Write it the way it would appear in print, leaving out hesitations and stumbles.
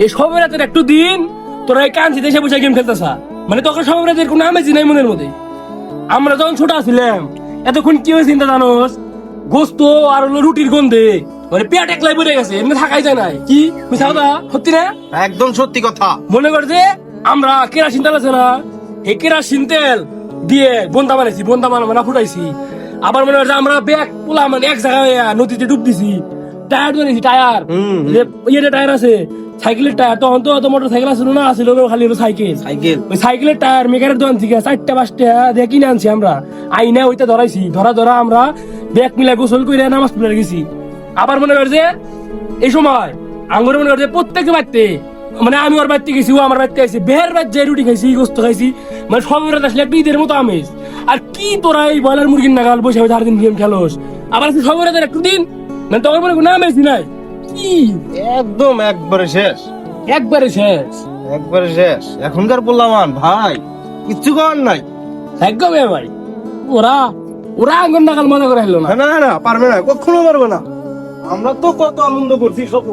এই সবে রাতের একটু দিন তোরা এই কাঞ্চি দেশে বসে গেম খেলতেছা, মানে তখন সবে রাতের কোনো আমেজি নাই মনের মধ্যে। আমরা যখন ছোট ছিলাম এতক্ষণ কি হয়েছে চিন্তা জানোস, গোস্ত আর হলো রুটির গন্ধে মানে পেট একলাই বেড়ে গেছে, এমনি থাকাই যায় নাই। কি মিছা কথা? সত্যি না? একদম সত্যি কথা। মনে কর যে আমরা কেরাসিন তেল আছে না, এই কেরাসিন তেল দিয়ে বন্দা বানাইছি, বন্দা বানা ফুটাইছি। আবার মনে কর যে আমরা ব্যাগ পোলা মানে এক জায়গায় নদীতে ডুব দিছি, টায়ার ধরেছি, টায়ার ইয়েটা টায়ার আছে, সাইকেলের টায়ার। তখন তো অত মোটর সাইকেল আসলো না, আসলো খালি হলো সাইকেল। ওই সাইকেলের টায়ার মেকারের দোকান থেকে 4টা-5টা দিয়ে কিনে আনছি আমরা, আইনা ওইটা ধরাইছি, ধরা আমরা ব্যাগ মিলাই গোসল করে নামাজ পড়ে গেছি। আবার মনে কর যে এই সময় আঙ্গুরে মনে কর যে প্রত্যেকে বাড়তে, মানে আমি ওর বাড়তে গেছি, ও আমার বাড়তে গেছি, বের বাড়তে রুটি খাইছি, গোস্ত খাইছি, মানে সবের আসলে একটা ঈদের মতো আমেজ। আর কি তোরা এই ব্রয়লার মুরগির নাগাল বসে 4 দিন গেম খেলোস, আবার সবের একটু দিন মানে তখন মনে কোনো আমেজ নাই। কি একদম একবারে শেষ, একবারে শেষ, একবারে শেষ। এখনকার বললাম ভাই কিচ্ছু করার নাই। একদম ভাই, ওরা ওরা আঙ্গুর নাগাল মজা করে হলো না। না না পারবে না, কখনো পারবে না। আমরা তো কত আনন্দ করছি সব